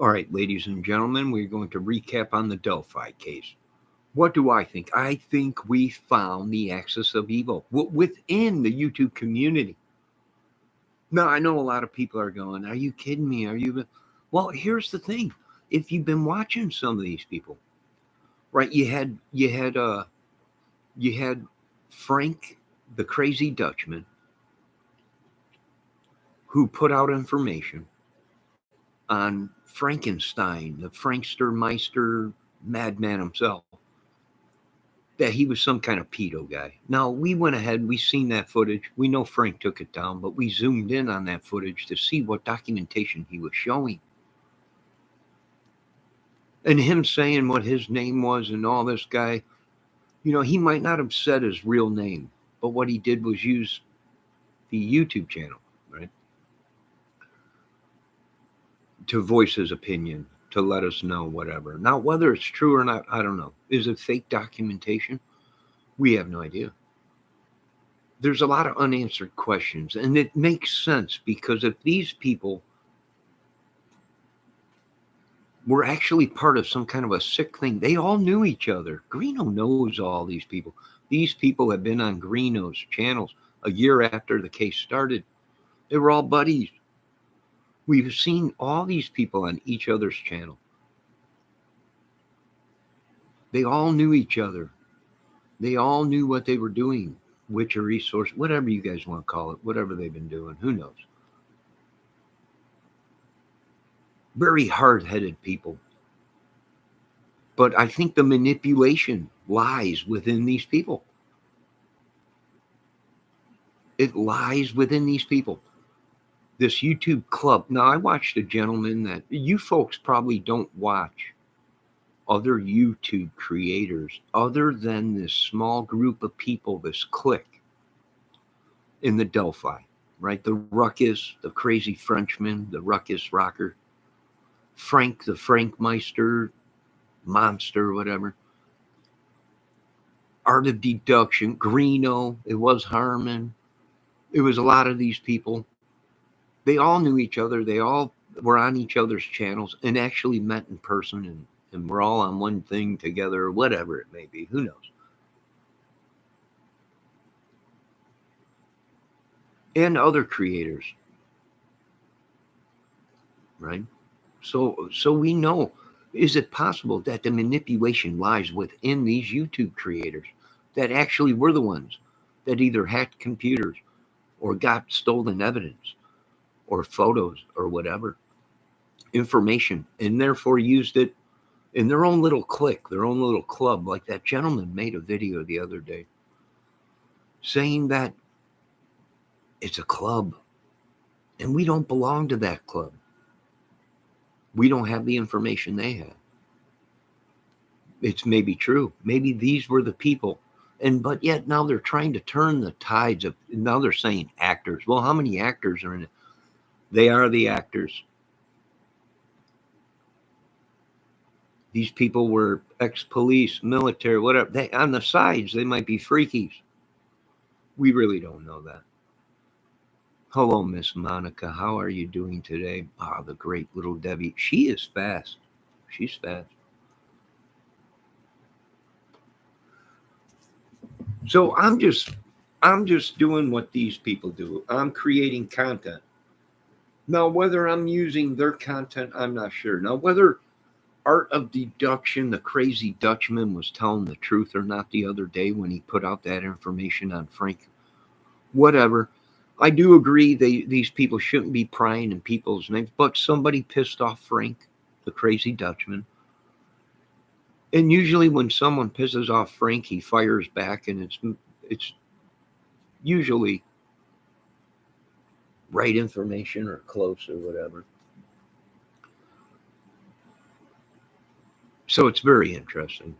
All right, ladies and gentlemen, we're going to recap on the Delphi case. What do I think? I think we found the axis of evil within the YouTube community. Now, I know a lot of people are going, are you kidding me? Well, here's the thing. If you've been watching some of these people, right, you had Frank, the crazy Dutchman, who put out information on Frankenstein, the Frankster Meister madman himself, that he was some kind of pedo guy. Now, we went ahead, we seen that footage. We know Frank took it down, but we zoomed in on that footage to see what documentation he was showing. And him saying what his name was and all this guy, he might not have said his real name, but what he did was use the YouTube channel, right, to voice his opinion, to let us know whatever. Now, whether it's true or not, I don't know. Is it fake documentation? We have no idea. There's a lot of unanswered questions, and it makes sense because if these people were actually part of some kind of a sick thing, they all knew each other. Greeno knows all these people. These people have been on Greeno's channels a year after the case started. They were all buddies. We've seen all these people on each other's channel. They all knew each other. They all knew what they were doing, witchery, source, whatever you guys want to call it, whatever they've been doing, who knows. Very hard-headed people. But I think the manipulation lies within these people. It lies within these people. This YouTube club. Now, I watched a gentleman that you folks probably don't watch other YouTube creators other than this small group of people, this clique in the Delphi, right? The Ruckus, the crazy Frenchman, the Ruckus rocker, Frank, the Frankmeister, monster, whatever. Art of Deduction, Greeno, it was Harmon. It was a lot of these people. They all knew each other. They all were on each other's channels and actually met in person and we're all on one thing together, or whatever it may be. Who knows? And other creators, right? So we know, is it possible that the manipulation lies within these YouTube creators that actually were the ones that either hacked computers or got stolen evidence or photos or whatever, information, and therefore used it in their own little clique, their own little club? Like that gentleman made a video the other day saying that it's a club and we don't belong to that club. We don't have the information they have. It's maybe true. Maybe these were the people. But yet now they're trying to turn the tides of, now they're saying actors. Well, how many actors are in it? They are the actors. These people were ex-police, military, whatever. On the sides, they might be freakies. We really don't know that. Hello, Miss Monica. How are you doing today? The great little Debbie. She is fast. She's fast. So I'm just doing what these people do. I'm creating content. Now, whether I'm using their content, I'm not sure. Now, whether Art of Deduction, the crazy Dutchman, was telling the truth or not the other day when he put out that information on Frank, whatever. I do agree these people shouldn't be prying in people's names, but somebody pissed off Frank, the crazy Dutchman. And usually when someone pisses off Frank, he fires back, and it's usually right information or close or whatever. So it's very interesting,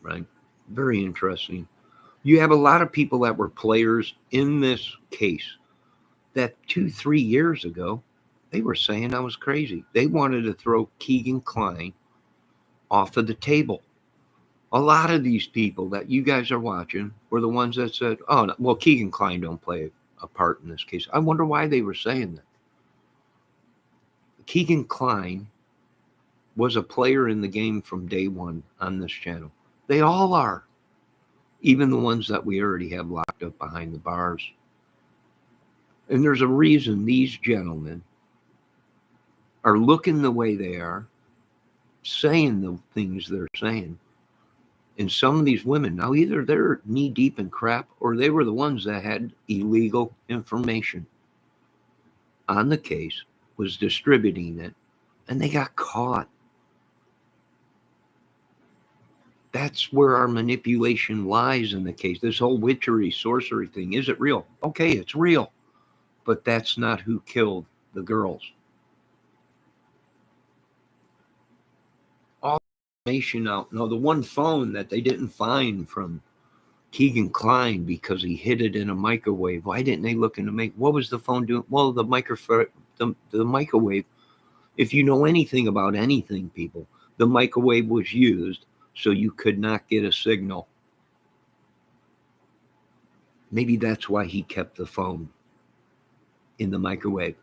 right? Very interesting. You have a lot of people that were players in this case that 2-3 years ago, they were saying I was crazy. They wanted to throw Keegan Klein off of the table. A lot of these people that you guys are watching were the ones that said, oh, no, well, Keegan Klein don't play a part in this case. I wonder why they were saying that. Keegan Klein was a player in the game from day one on this channel. They all are. Even the ones that we already have locked up behind the bars. And there's a reason these gentlemen are looking the way they are, saying the things they're saying. And some of these women, now either they're knee deep in crap or they were the ones that had illegal information on the case, was distributing it, and they got caught. That's where our manipulation lies in the case. This whole witchery, sorcery thing, is it real? Okay, it's real. But that's not who killed the girls. All information out. No, the one phone that they didn't find from Keegan Klein because he hid it in a microwave. Why didn't they look into what was the phone doing? Well, the microwave, if you know anything about anything, people, the microwave was used so you could not get a signal. Maybe that's why he kept the phone in the microwave.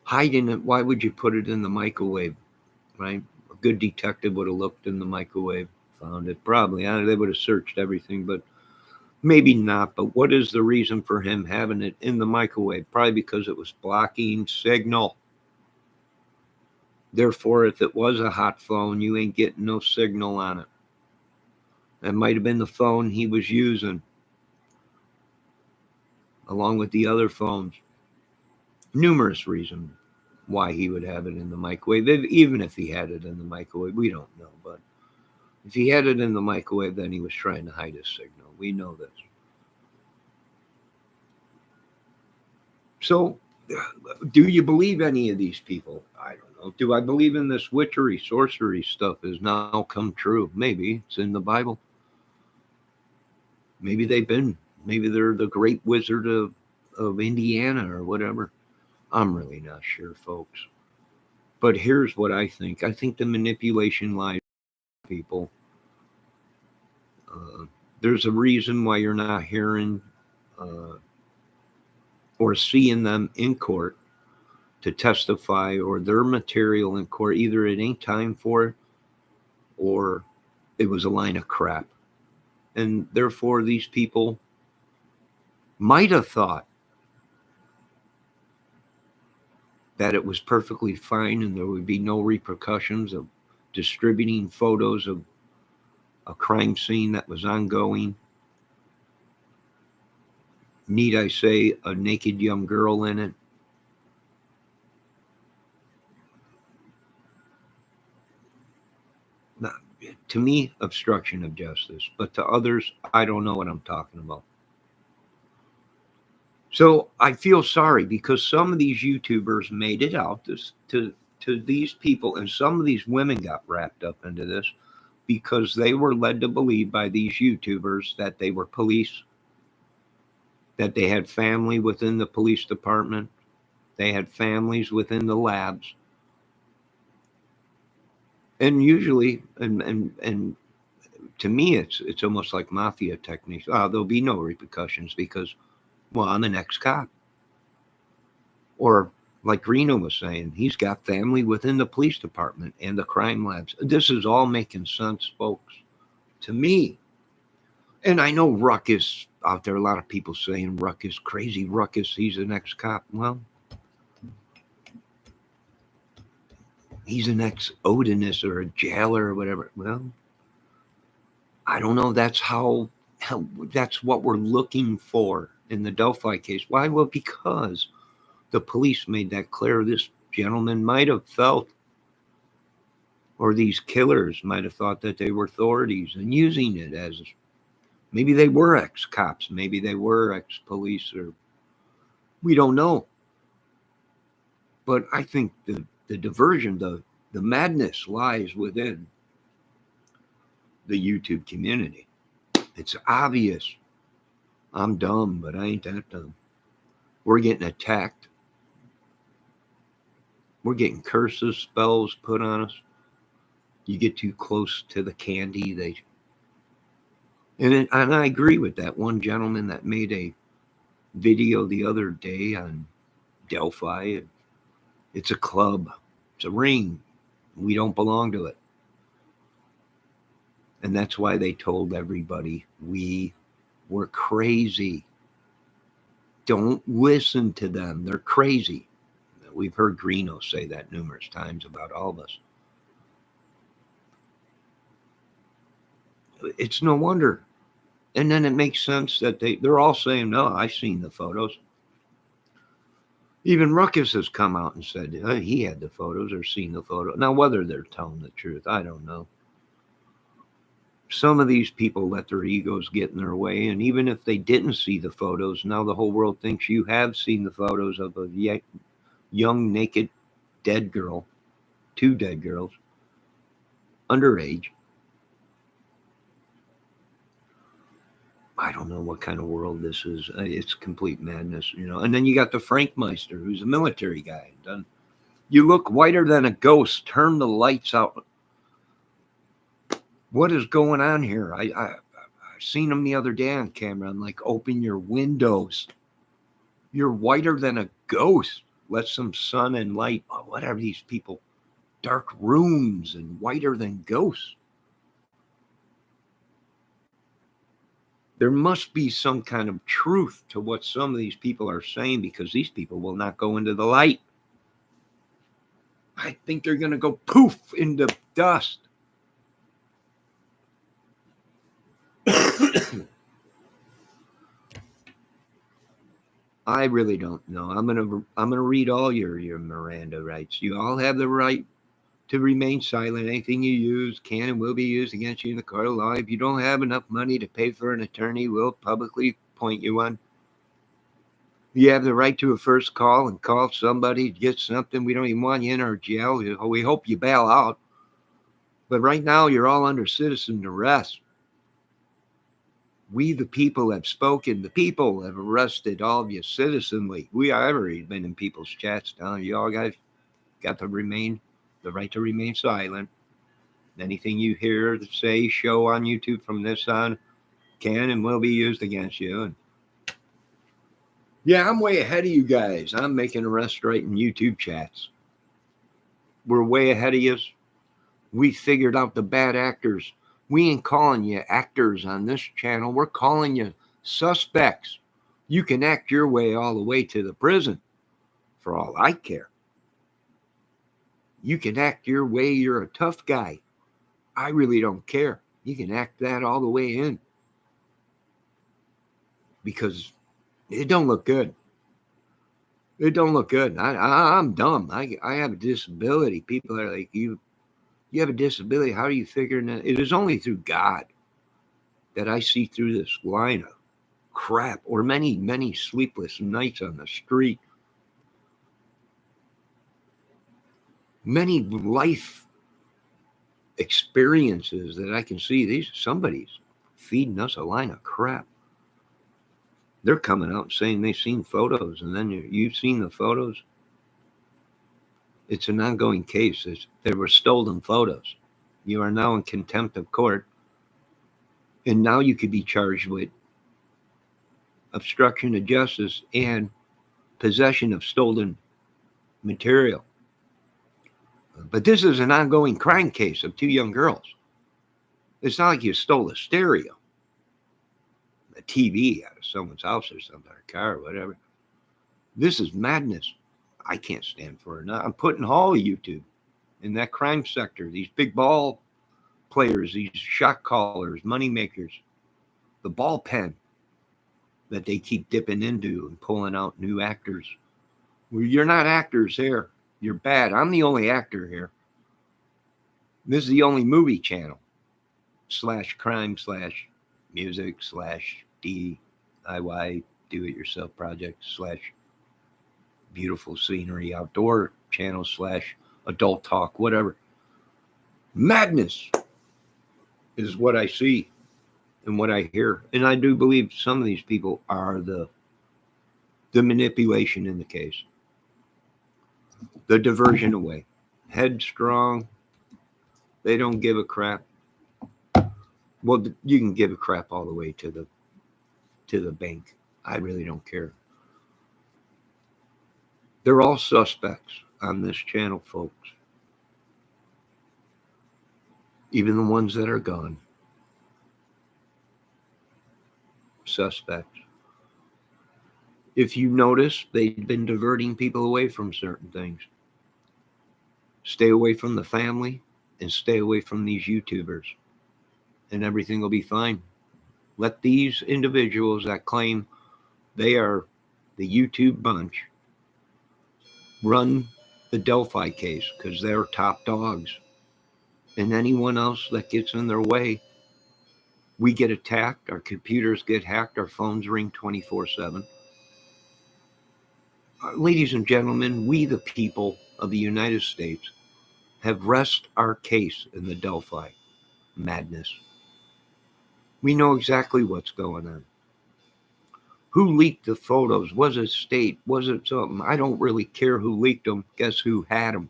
Hiding it, why would you put it in the microwave, right? A good detective would have looked in the microwave, found it. Probably. They would have searched everything, but maybe not. But what is the reason for him having it in the microwave? Probably because it was blocking signal. Therefore, if it was a hot phone, you ain't getting no signal on it. That might have been the phone he was using, along with the other phones. Numerous reasons why he would have it in the microwave. Even if he had it in the microwave, we don't know. But if he had it in the microwave, then he was trying to hide his signal. We know this. So, do you believe any of these people? I don't know. Do I believe in this witchery, sorcery stuff has now come true? Maybe it's in the Bible. Maybe maybe they're the great wizard of Indiana or whatever. I'm really not sure, folks. But here's what I think. I think the manipulation lies with people. There's a reason why you're not hearing or seeing them in court to testify, or their material in court. Either it ain't time for it, or it was a line of crap. And therefore, these people might have thought that it was perfectly fine and there would be no repercussions of distributing photos of a crime scene that was ongoing. Need I say a naked young girl in it? Now, to me, obstruction of justice. But to others, I don't know what I'm talking about. So I feel sorry because some of these YouTubers made it out to these people, and some of these women got wrapped up into this because they were led to believe by these YouTubers that they were police, that they had family within the police department, they had families within the labs. And usually, and to me, it's almost like mafia techniques. Oh, there'll be no repercussions because, well, I'm an ex-cop. Or like Reno was saying, he's got family within the police department and the crime labs. This is all making sense, folks, to me. And I know Ruckus out there, a lot of people saying Ruckus, crazy Ruckus, he's an ex-cop. Well, he's an ex-Odinist or a jailer or whatever. Well, I don't know. That's that's what we're looking for in the Delphi case. Why? Well, because the police made that clear. This gentleman might have felt, or these killers might have thought that they were authorities and using it as, maybe they were ex-cops, maybe they were ex-police, or we don't know. But I think the diversion, the madness lies within the YouTube community. It's obvious. I'm dumb, but I ain't that dumb. We're getting attacked. We're getting curses, spells put on us. You get too close to the candy, and I agree with that one gentleman that made a video the other day on Delphi. It's a club. It's a ring. We don't belong to it. And that's why they told everybody we were crazy. Don't listen to them. They're crazy. We've heard Greeno say that numerous times about all of us. It's no wonder. And then it makes sense that they're all saying, no, I've seen the photos. Even Ruckus has come out and said he had the photos or seen the photo. Now, whether they're telling the truth, I don't know. Some of these people let their egos get in their way. And even if they didn't see the photos, now the whole world thinks you have seen the photos of a young, naked, dead girl, 2 dead girls, underage. I don't know what kind of world this is. It's complete madness, you know. And then you got the Frank Meister, who's a military guy. Done. You look whiter than a ghost. Turn the lights out. What is going on here? I seen him the other day on camera. I'm like, open your windows. You're whiter than a ghost. Let some sun and light. Oh, what are these people? Dark rooms and whiter than ghosts. There must be some kind of truth to what some of these people are saying, because these people will not go into the light. I think they're going to go poof into dust. I really don't know. I'm gonna read all your Miranda rights. You all have the right to remain silent. Anything you use can and will be used against you in the court of law. If you don't have enough money to pay for an attorney, we'll publicly appoint you one. You have the right to a first call and call somebody to get something. We don't even want you in our jail. We hope you bail out. But right now, you're all under citizen arrest. We, the people, have spoken. The people have arrested all of you citizenly. We have already been in people's chats down. You all guys got the right to remain silent. Anything you hear, say, show on YouTube from this on can and will be used against you. And yeah, I'm way ahead of you guys. I'm making arrests right in YouTube chats. We're way ahead of you. We figured out the bad actors. We ain't calling you actors on this channel. We're calling you suspects. You can act your way all the way to the prison, for all I care. You can act your way. You're a tough guy. I really don't care. You can act that all the way in, because it don't look good. It don't look good. I'm dumb. I have a disability. People are like, you have a disability. How are you figuring that? It is only through God that I see through this line of crap, or many, many sleepless nights on the street. Many life experiences that I can see. Somebody's feeding us a line of crap. They're coming out saying they've seen photos, and then you've seen the photos. It's an ongoing case. There were stolen photos. You are now in contempt of court, and now you could be charged with obstruction of justice and possession of stolen material. But this is an ongoing crime case of 2 young girls. It's not like you stole a stereo, a TV out of someone's house or something, or a car or whatever. This is madness. I can't stand for it. I'm putting all of YouTube in that crime sector. These big ball players, these shot callers, money makers, the ball pen that they keep dipping into and pulling out new actors. Well, you're not actors here. You're bad. I'm the only actor here. This is the only movie channel /crime/music/DIY do-it-yourself project /beautiful scenery outdoor channel /adult talk, whatever. Madness is what I see and what I hear. And I do believe some of these people are the manipulation in the case. The diversion away. Headstrong. They don't give a crap. Well, you can give a crap all the way to the bank. I really don't care. They're all suspects on this channel, folks. even the ones that are gone. Suspects. If you notice, they've been diverting people away from certain things. Stay away from the family and stay away from these YouTubers, and everything will be fine. Let these individuals that claim they are the YouTube bunch run the Delphi case, because they're top dogs. And anyone else that gets in their way, we get attacked, our computers get hacked, our phones ring 24/7. Ladies and gentlemen, we the people of the United States have rest our case in the Delphi madness. We know exactly what's going on. Who leaked the photos? Was it state? Was it something? I don't really care who leaked them. Guess who had them?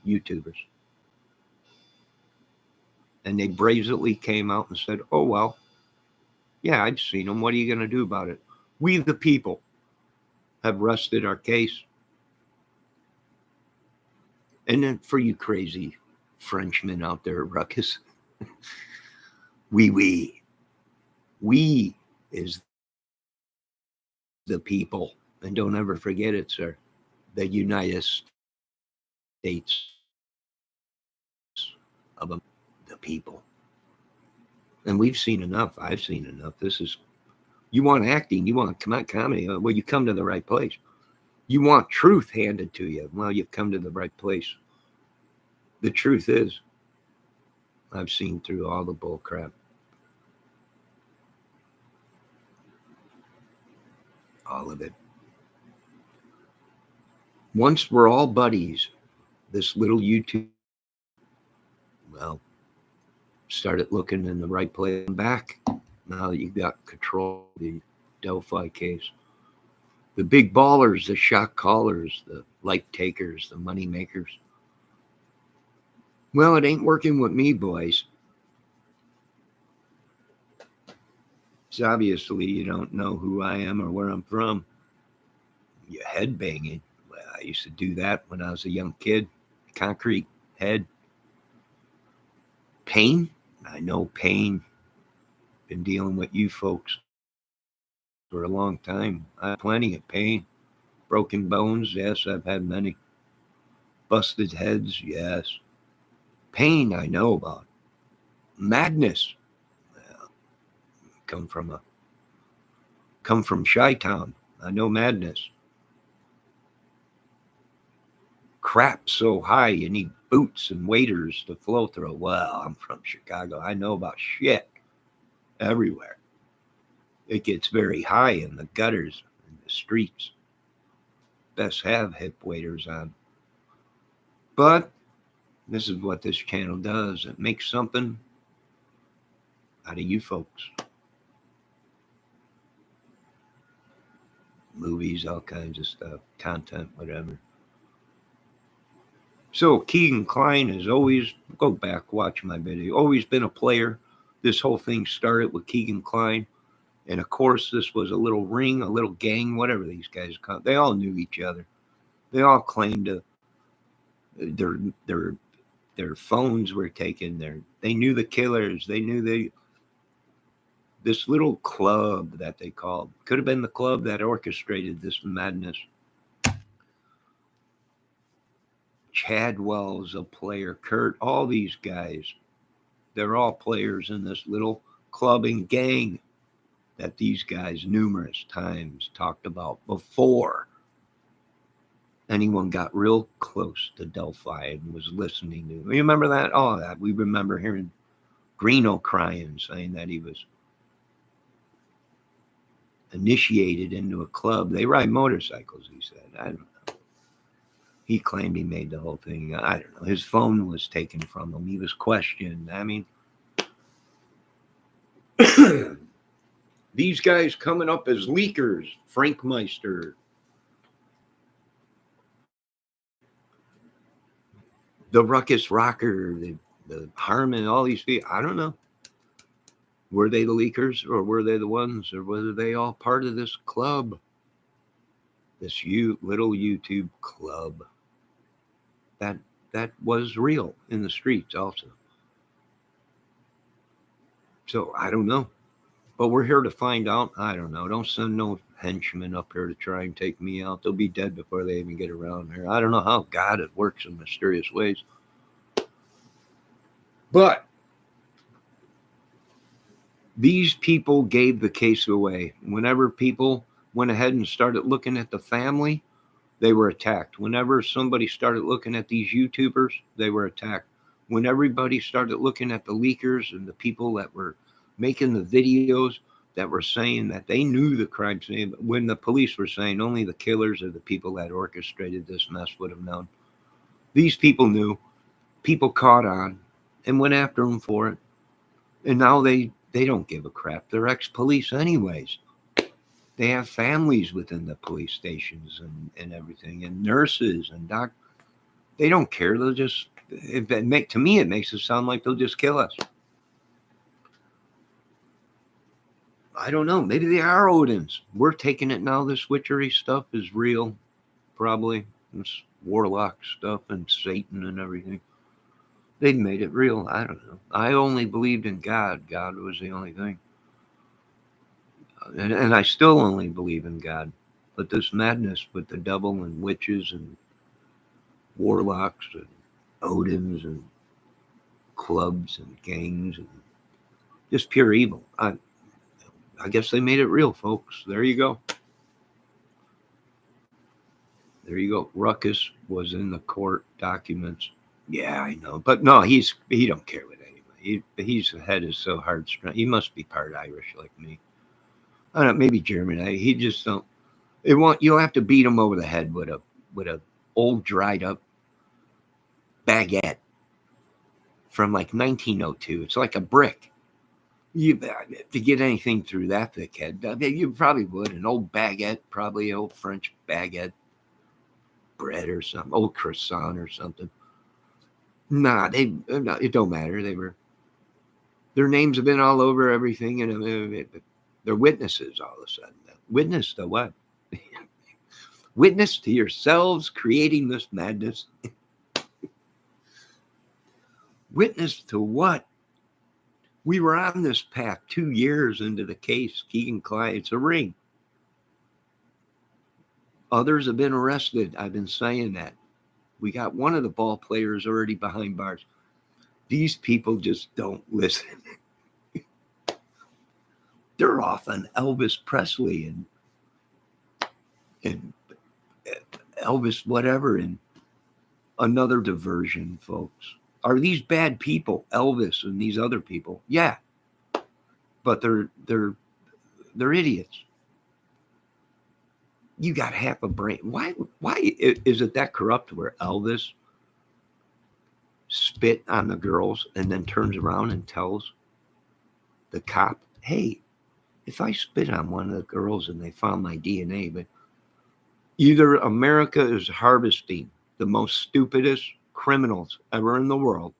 YouTubers. And they brazenly came out and said, oh, well, yeah, I've seen them. What are you going to do about it? We, the people, have rested our case. And then for you crazy Frenchmen out there, Ruckus, we is the people. And don't ever forget it, sir. The United States of the people. And we've seen enough. I've seen enough. This is, you want acting, you want comedy, well, you come to the right place. You want truth handed to you, well, you've come to the right place. The truth is, I've seen through all the bull crap. All of it. Once we're all buddies, this little YouTube, well, started looking in the right place back. Now that you got control of the Delphi case. The big ballers, the shot callers, the light takers, the money makers. Well, it ain't working with me, boys. It's obviously you don't know who I am or where I'm from. You're head banging. Well, I used to do that when I was a young kid. Concrete head. Pain? I know pain. Been dealing with you folks for a long time. I have plenty of pain. Broken bones? Yes, I've had many. Busted heads? Yes. Pain I know about. Madness? Well, come from Chi-Town. I know madness. Crap so high you need boots and waders to flow through. Well, I'm from Chicago. I know about shit everywhere. It gets very high in the gutters, in the streets. Best have hip waders on. But this is what this channel does. It makes something out of you folks. Movies, all kinds of stuff, content, whatever. So Keegan Klein has always, go back, watch my video, always been a player. This whole thing started with Keegan Klein. And of course, this was a little ring, a little gang, whatever these guys call it. They all knew each other. They all claimed to, their phones were taken. They knew the killers. They knew this little club that they called. Could have been the club that orchestrated this madness. Chadwell's a player. Kurt, all these guys. They're all players in this little club and gang that these guys numerous times talked about before anyone got real close to Delphi and was listening to. You remember that? Oh, that we remember hearing Greeno crying, saying that he was initiated into a club. They ride motorcycles, he said. I don't know. He claimed he made the whole thing. I don't know. His phone was taken from him. He was questioned. I mean, these guys coming up as leakers, Frank Meister, the Ruckus Rocker, the Harmon, all these people, I don't know. Were they the leakers or were they the ones, or were they all part of this club? This little YouTube club that was real in the streets also. So I don't know. But we're here to find out. I don't know. Don't send no henchmen up here to try and take me out. They'll be dead before they even get around here. I don't know how God it works in mysterious ways. But these people gave the case away. Whenever people went ahead and started looking at the family, they were attacked. Whenever somebody started looking at these YouTubers, they were attacked. When everybody started looking at the leakers and the people that were making the videos that were saying that they knew the crime scene, when the police were saying only the killers or the people that orchestrated this mess would have known. These people knew. People caught on and went after them for it. And now they don't give a crap. They're ex-police anyways. They have families within the police stations and everything, and nurses and doctors. They don't care. They'll just, to me, it makes it sound like they'll just kill us. I don't know. Maybe they are Odins. We're taking it now. This witchery stuff is real, probably. This warlock stuff and Satan and everything. They made it real. I don't know. I only believed in God. God was the only thing. And I still only believe in God. But this madness with the devil and witches and warlocks and Odins and clubs and gangs and just pure evil. I guess they made it real, folks. There you go. There you go. Ruckus was in the court documents. Yeah, I know. But no, he don't care what anybody. His head is so hard strung. He must be part Irish like me. I don't know, maybe German. He just don't. You'll have to beat him over the head with a old dried up baguette from like 1902. It's like a brick. To get anything through that thick head, you probably would. An old baguette, probably old French baguette bread or something, old croissant or something. Nah, it don't matter. Their names have been all over everything, and they're witnesses all of a sudden. Witness to what? Witness to yourselves creating this madness. Witness to what? We were on this path 2 years into the case. Keegan Clyde, it's a ring. Others have been arrested. I've been saying that. We got one of the ball players already behind bars. These people just don't listen. They're off on Elvis Presley and Elvis whatever and another diversion, folks. Are these bad people, Elvis and these other people? Yeah, but they're idiots. You got half a brain. Why is it that corrupt where Elvis spit on the girls and then turns around and tells the cop, "Hey, if I spit on one of the girls and they found my DNA, but either America is harvesting the most stupidest criminals ever in the world,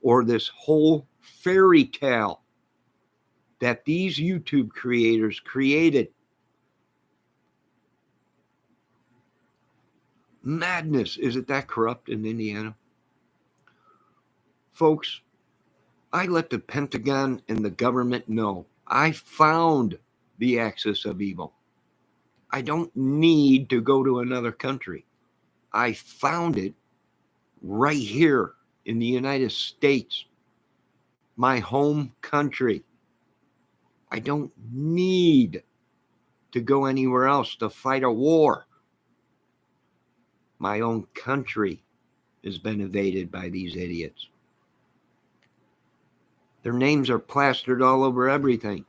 or this whole fairy tale that these YouTube creators created. Madness. Is it that corrupt in Indiana? Folks, I let the Pentagon and the government know I found the axis of evil. I don't need to go to another country. I found it right here in the United States, my home country. I don't need to go anywhere else to fight a war. My own country has been invaded by these idiots. Their names are plastered all over everything.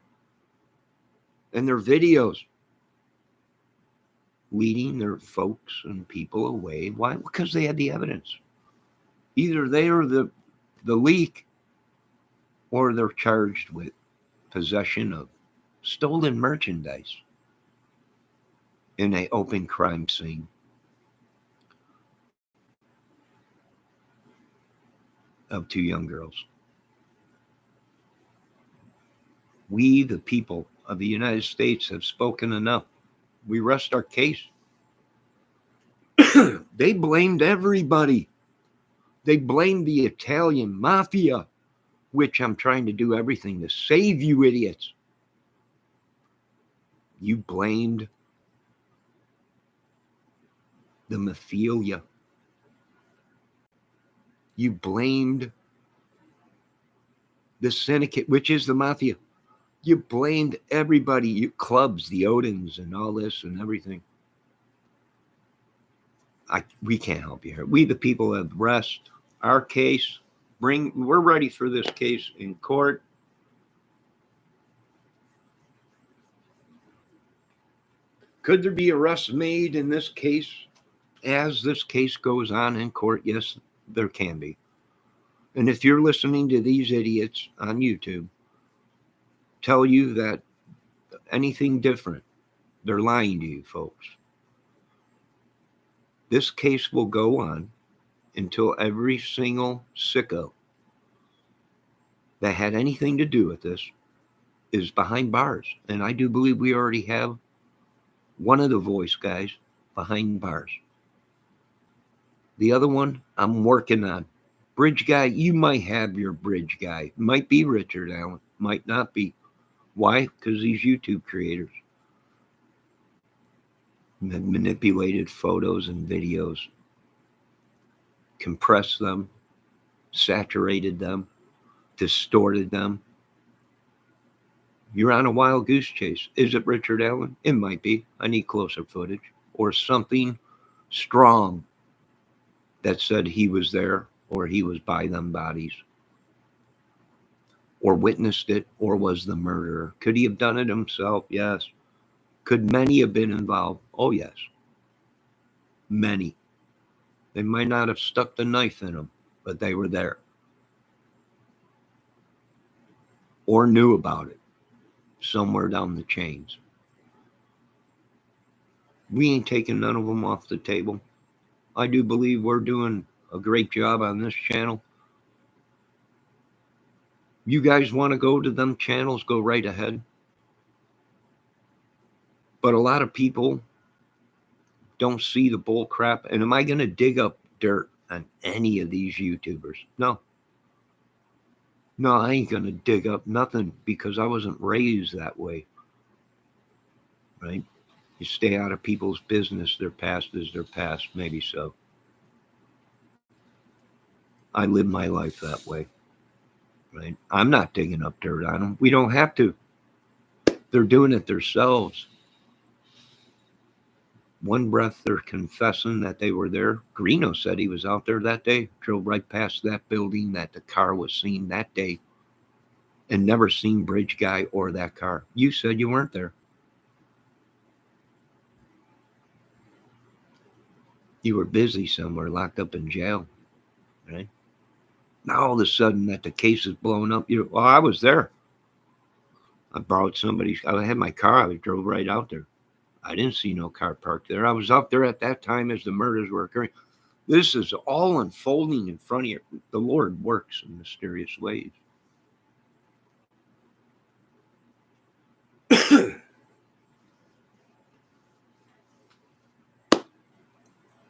And their videos leading their folks and people away. Why? Because they had the evidence. Either they are the leak, or they're charged with possession of stolen merchandise in an open crime scene. Of 2 young girls. We, the people of the United States, have spoken enough. We rest our case. They blamed everybody. They blamed the Italian mafia. which I'm trying to do everything to save you idiots. You blamed the MOFIA. You blamed the syndicate, which is the mafia. You blamed everybody, you clubs, the Odins, and all this and everything. We can't help you here. We, the people, have rest our case. We're ready for this case in court. Could there be arrests made in this case as this case goes on in court? Yes, there can be. And if you're listening to these idiots on YouTube tell you that anything different, they're lying to you, folks. This case will go on until every single sicko that had anything to do with this is behind bars. And I do believe we already have one of the voice guys behind bars. The other one I'm working on. Bridge guy, you might have your bridge guy. Might be Richard Allen, might not be. Why? Because these YouTube creators manipulated photos and videos, compressed them, saturated them, distorted them. You're on a wild goose chase. Is it Richard Allen? It might be. I need closer footage or something strong that said he was there or he was by them bodies or witnessed it or was the murderer. Could he have done it himself? Yes. Could many have been involved? Oh, yes. Many. They might not have stuck the knife in them, but they were there or knew about it somewhere down the chains. We ain't taking none of them off the table. I do believe we're doing a great job on this channel. You guys want to go to them channels, go right ahead. But a lot of people don't see the bull crap. And am I going to dig up dirt on any of these YouTubers? No. No, I ain't going to dig up nothing because I wasn't raised that way. Right? You stay out of people's business. Their past is their past. Maybe so. I live my life that way. Right? I'm not digging up dirt on them. We don't have to. They're doing it themselves. One breath, they're confessing that they were there. Greeno said he was out there that day, drove right past that building, that the car was seen that day, and never seen Bridge Guy or that car. You said you weren't there. You were busy somewhere, locked up in jail, right? Now all of a sudden that the case is blowing up, well, I was there. I borrowed somebody's, I had my car, I drove right out there. I didn't see no car parked there. I was out there at that time as the murders were occurring. This is all unfolding in front of you. The Lord works in mysterious ways.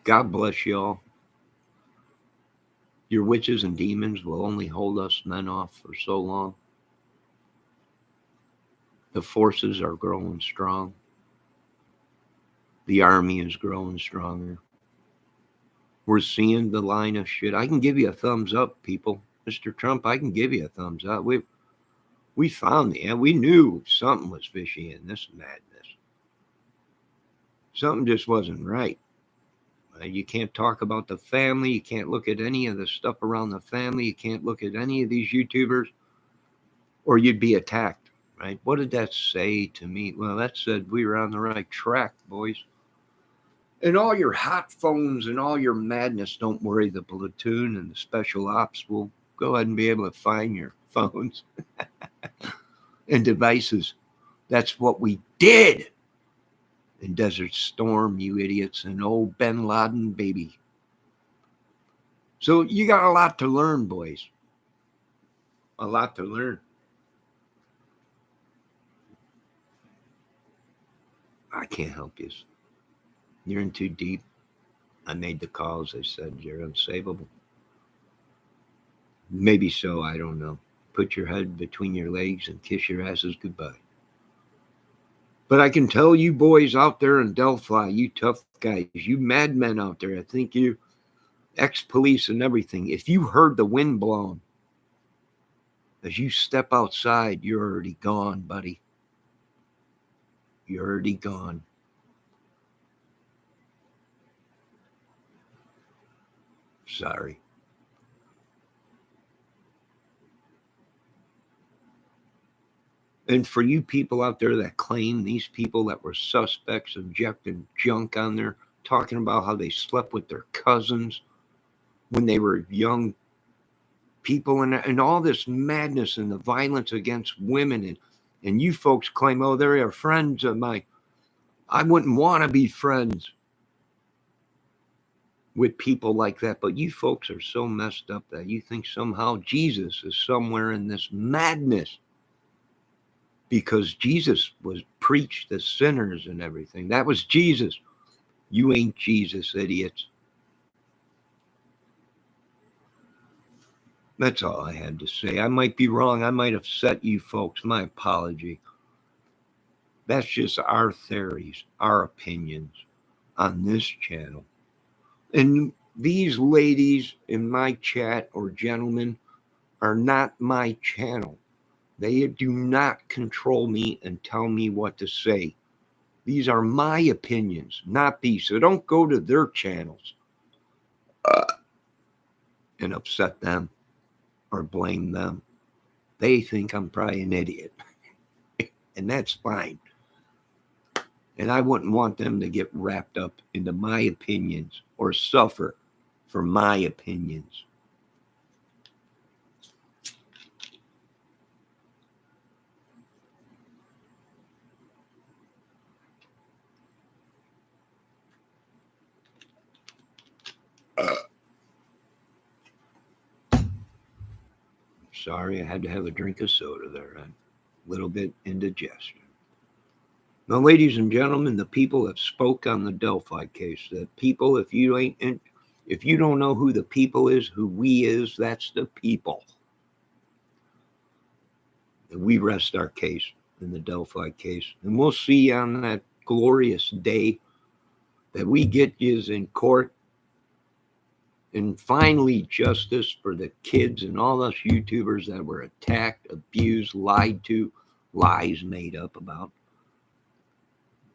God bless y'all. Your witches and demons will only hold us men off for so long. The forces are growing strong. The army is growing stronger. We're seeing the line of shit. I can give you a thumbs up, people. Mr. Trump, I can give you a thumbs up. We found the end. We knew something was fishy in this madness. Something just wasn't right. You can't talk about the family. You can't look at any of the stuff around the family. You can't look at any of these YouTubers or you'd be attacked, right? What did that say to me? Well, that said we were on the right track, boys. And all your hot phones and all your madness, don't worry. The platoon and the special ops will go ahead and be able to find your phones and devices. That's what we did in Desert Storm, you idiots, and old Bin Laden, baby. So you got a lot to learn, boys. A lot to learn. I can't help you. You're in too deep. I made the calls. I said you're unsavable. Maybe so. I don't know. put your head between your legs and kiss your asses goodbye. But I can tell you boys out there in Delphi, you tough guys, you madmen out there, I think you ex-police and everything, if you heard the wind blowing, as you step outside, you're already gone, buddy. You're already gone. Sorry. And for you people out there that claim these people that were suspects injecting junk on there, talking about how they slept with their cousins when they were young people, and all this madness and the violence against women, and you folks claim, oh, they're friends of mine. I wouldn't want to be friends with people like that, but you folks are so messed up that you think somehow Jesus is somewhere in this madness because Jesus was preached to sinners and everything. That was Jesus. You ain't Jesus, idiots. That's all I had to say. I might be wrong. I might upset you folks. My apology. That's just our theories, our opinions on this channel. And these ladies in my chat or gentlemen are not my channel. They do not control me and tell me what to say. These are my opinions, not these. So don't go to their channels and upset them or blame them. They think I'm probably an idiot. And that's fine. And I wouldn't want them to get wrapped up into my opinions or suffer for my opinions. Sorry, I had to have a drink of soda there. A little bit indigestion. Now, ladies and gentlemen, the people that spoke on the Delphi case, the people, if you don't know who the people is, who we is, that's the people. And we rest our case in the Delphi case. And we'll see on that glorious day that we get yous in court and finally justice for the kids and all us YouTubers that were attacked, abused, lied to, lies made up about.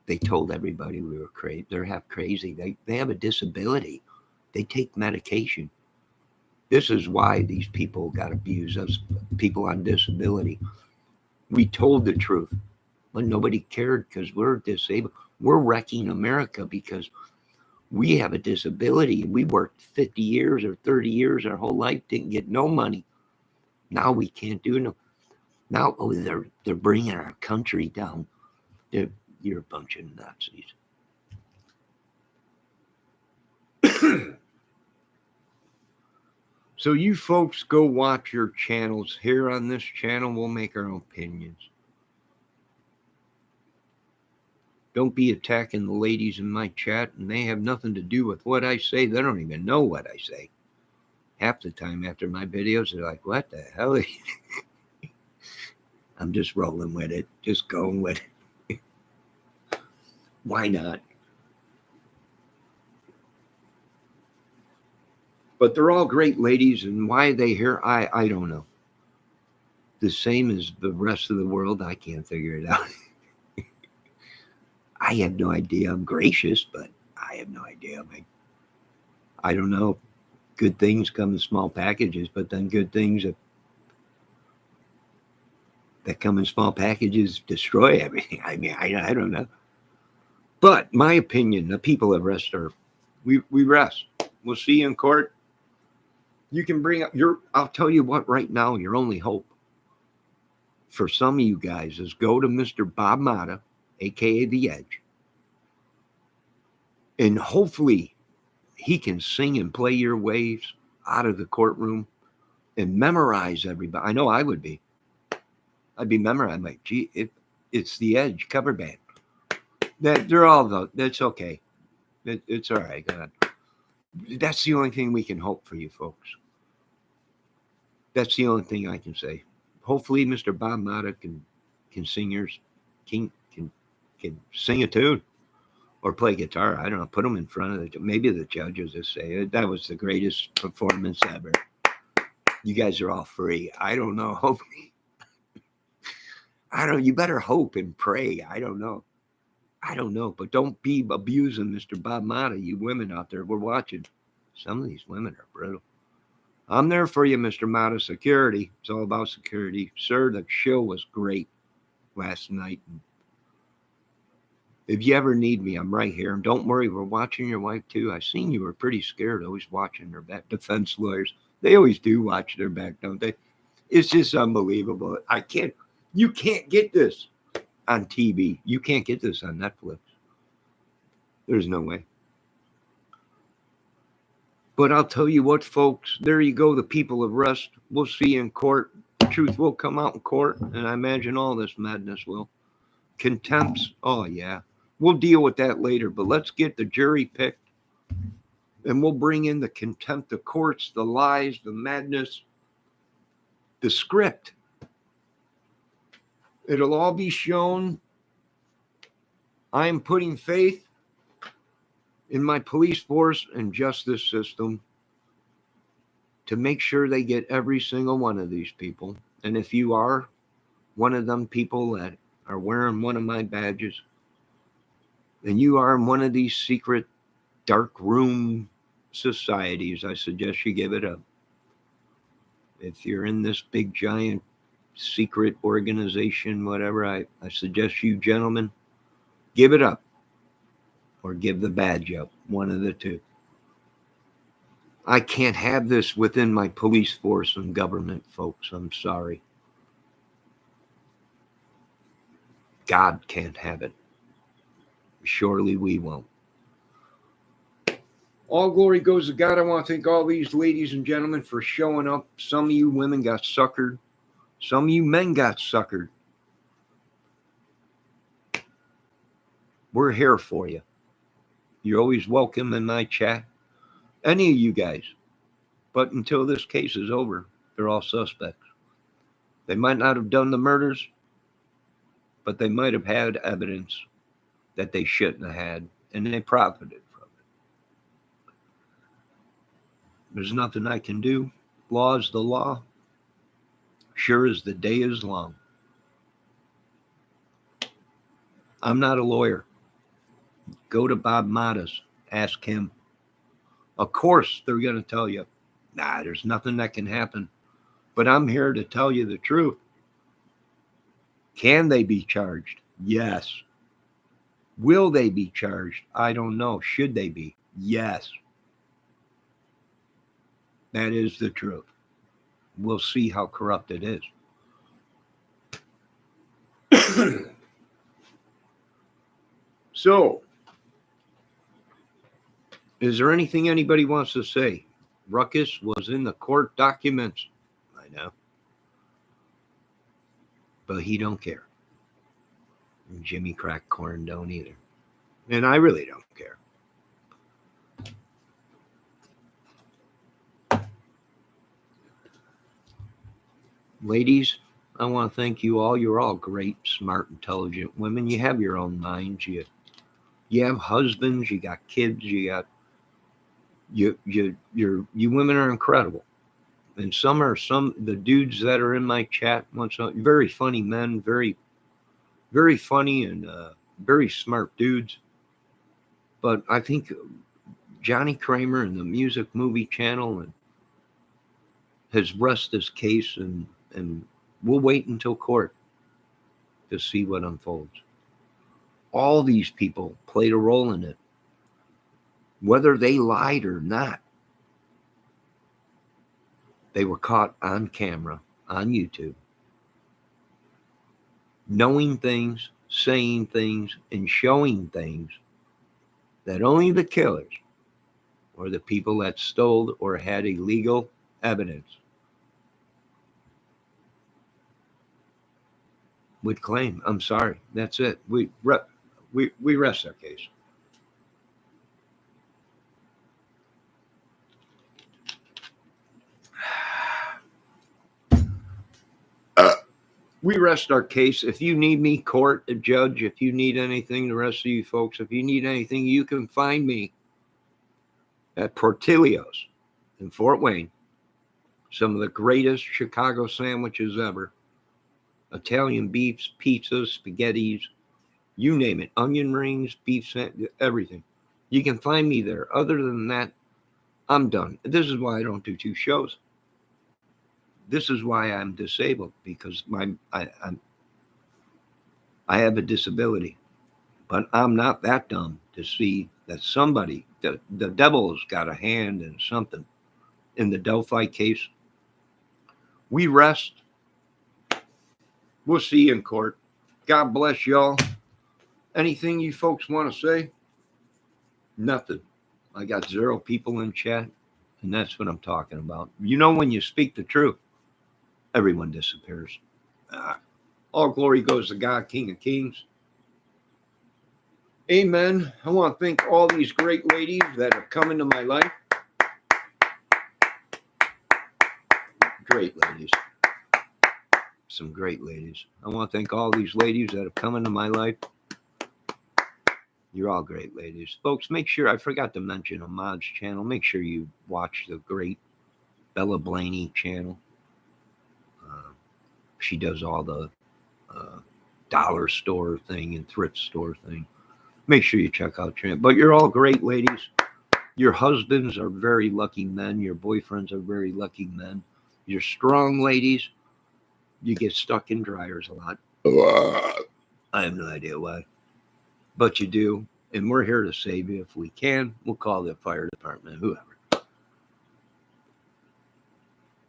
They told everybody we were crazy. They're half crazy. They have a disability. They take medication. This is why these people got abused, us people on disability. We told the truth, but nobody cared because we're disabled. We're wrecking America because we have a disability. We worked 50 years or 30 years, our whole life, didn't get no money. Now we can't do no. Now they're bringing our country down. You're a bunch of Nazis. So you folks go watch your channels. Here on this channel, we'll make our own opinions. Don't be attacking the ladies in my chat, and they have nothing to do with what I say. They don't even know what I say. Half the time after my videos, they're like, what the hell are you? I'm just rolling with it, just going with it. Why not? But they're all great ladies, and why they here, I don't know. The same as the rest of the world, I can't figure it out. I have no idea. I'm gracious, but I have no idea. I don't know. Good things come in small packages, but then good things that come in small packages destroy everything. I mean, I don't know. But my opinion, the people that rest are, we rest. We'll see you in court. You can bring up I'll tell you what, right now, your only hope for some of you guys is go to Mr. Bob Mata, aka The Edge, and hopefully he can sing and play your waves out of the courtroom and memorize everybody. I know I would be. I'd be memorizing, like, gee, it's The Edge cover band. They're all, that's okay. It's all right. Go ahead. That's the only thing we can hope for you folks. That's the only thing I can say. hopefully Mr. Bob Mata can sing can sing a tune or play guitar. I don't know. Put him in front of maybe the judges will say that was the greatest performance ever. You guys are all free. I don't know. Hopefully, you better hope and pray. I don't know. But don't be abusing Mr. Bob Mata, you women out there. We're watching. Some of these women are brutal. I'm there for you, Mr. Mata. Security. It's all about security. Sir, the show was great last night. If you ever need me, I'm right here. And don't worry, we're watching your wife too. I seen you were pretty scared, always watching her back. Defense lawyers, they always do watch their back, don't they? It's just unbelievable. You can't get this on TV. You can't get this on Netflix. There's no way. But I'll tell you what, folks, there you go. The people of rest. We'll see you in court. The truth will come out in court. And I imagine all this madness will. Contempts. Oh, yeah. We'll deal with that later. But let's get the jury picked. And we'll bring in the contempt of courts, the lies, the madness, the script. It'll all be shown. I am putting faith in my police force and justice system to make sure they get every single one of these people. And if you are one of them people that are wearing one of my badges, and you are in one of these secret dark room societies, I suggest you give it up. If you're in this big giant secret organization, whatever, I suggest you gentlemen give it up or give the badge up, one of the two. I can't have this within my police force and government, folks. I'm sorry. God can't have it. Surely we won't. All glory goes to God. I want to thank all these ladies and gentlemen for showing up. Some of you women got suckered. Some of you men got suckered. We're here for you. You're always welcome in my chat. Any of you guys. But until this case is over, they're all suspects. They might not have done the murders, but they might have had evidence that they shouldn't have had, and they profited from it. There's nothing I can do. Law is the law. Sure as the day is long. I'm not a lawyer. Go to Bob Mata's. Ask him. Of course, they're going to tell you, nah, there's nothing that can happen. But I'm here to tell you the truth. Can they be charged? Yes. Will they be charged? I don't know. Should they be? Yes. That is the truth. We'll see how corrupt it is. So, is there anything anybody wants to say? Ruckus was in the court documents. I know. But he don't care. And Jimmy Crack Corn don't either. And I really don't care. Ladies, I want to thank you all. You're all great, smart, intelligent women. You have your own minds. You have husbands. You got kids. You women are incredible. And the dudes that are in my chat, very funny men, very, very funny and very smart dudes. But I think Johnny Kramer and the Music Movie Channel has rest this case, and we'll wait until court to see what unfolds. All these people played a role in it, whether they lied or not. They were caught on camera, on YouTube, knowing things, saying things, and showing things that only the killers or the people that stole or had illegal evidence would claim. I'm sorry. That's it. We rest our case. We rest our case. If you need me, court, a judge, if you need anything, the rest of you folks, if you need anything, you can find me at Portillo's in Fort Wayne. Some of the greatest Chicago sandwiches ever. Italian beefs, pizzas, spaghettis, you name it. Onion rings, beef, everything. You can find me there. Other than that, I'm done. This is why I don't do 2 shows. This is why I'm disabled, because I have a disability. But I'm not that dumb to see that somebody, the devil's got a hand in something. In the Delphi case, we rest. We'll see you in court. God bless y'all. Anything you folks want to say? Nothing. I got 0 people in chat, and that's what I'm talking about. You know, when you speak the truth, everyone disappears. All glory goes to God, King of Kings. Amen. I want to thank all these great ladies that have come into my life. Great ladies. Some great ladies. I want to thank all these ladies that have come into my life. You're all great ladies. Folks, make sure, I forgot to mention Ahmad's channel. Make sure you watch the great Bella Blaney channel. She does all the dollar store thing and thrift store thing. Make sure you check out channel. But you're all great ladies. Your husbands are very lucky men. Your boyfriends are very lucky men. You're strong ladies. You get stuck in dryers a lot. I have no idea why. But you do. And we're here to save you if we can. We'll call the fire department, whoever.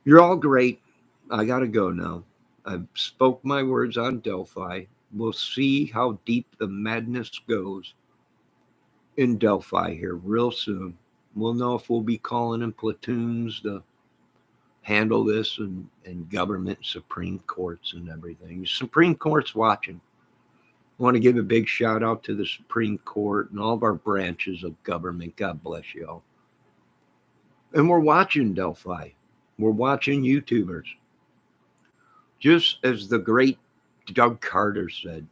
You're all great. I got to go now. I've spoke my words on Delphi. We'll see how deep the madness goes in Delphi here real soon. We'll know if we'll be calling in platoons to handle this and government, Supreme Courts and everything. Supreme Court's watching. I want to give a big shout out to the Supreme Court and all of our branches of government. God bless y'all. And we're watching Delphi. We're watching YouTubers. Just as the great Doug Carter said,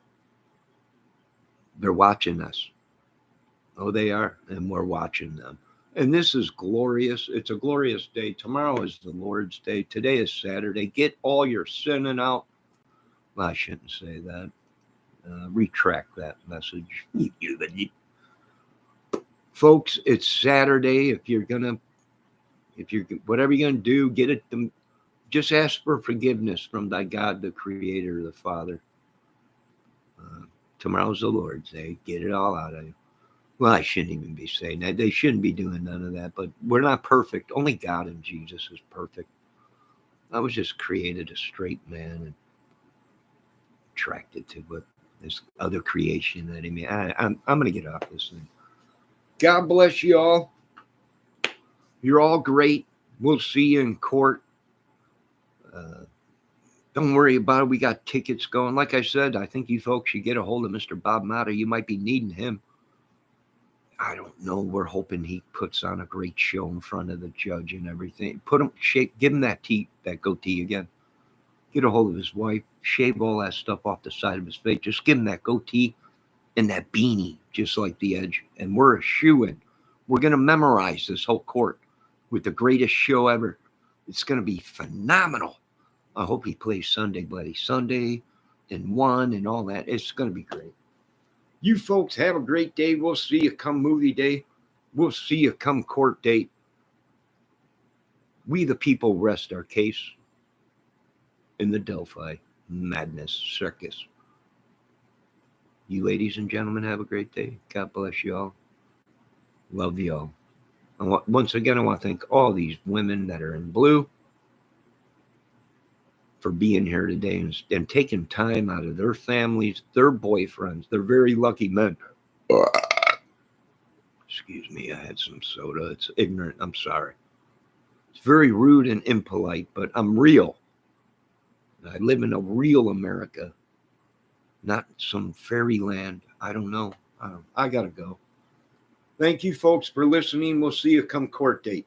they're watching us. Oh, they are. And we're watching them. And this is glorious. It's a glorious day. Tomorrow is the Lord's Day. Today is Saturday. Get all your sinning out. Well, I shouldn't say that. Retract that message. Folks, it's Saturday. Whatever you're gonna do, get it. Just ask for forgiveness from thy God, the Creator, the Father. Tomorrow's the Lord's Day. Get it all out of you. Well, I shouldn't even be saying that. They shouldn't be doing none of that. But we're not perfect. Only God and Jesus is perfect. I was just created a straight man and attracted to what this other creation that he made. I'm going to get off this thing. God bless you all. You're all great. We'll see you in court. Don't worry about it. We got tickets going. Like I said, I think you folks should get a hold of Mr. Bob Mata. You might be needing him. I don't know. We're hoping he puts on a great show in front of the judge and everything. Give him that goatee again. Get a hold of his wife. Shave all that stuff off the side of his face. Just give him that goatee and that beanie, just like the Edge. And we're a shoo-in. We're going to memorize this whole court with the greatest show ever. It's going to be phenomenal. I hope he plays Sunday, Bloody Sunday, and One, and all that. It's going to be great. You folks have a great day. We'll see you come movie day. We'll see you come court date. We the people rest our case in the Delphi madness circus. You ladies and gentlemen have a great day. God bless you all. Love you all. Once again, I want to thank all these women that are in blue for being here today and taking time out of their families, their boyfriends. They're very lucky men. Excuse me, I had some soda. It's ignorant. I'm sorry. It's very rude and impolite, but I'm real. I live in a real America, not some fairyland. I don't know. I got to go. Thank you, folks, for listening. We'll see you come court date.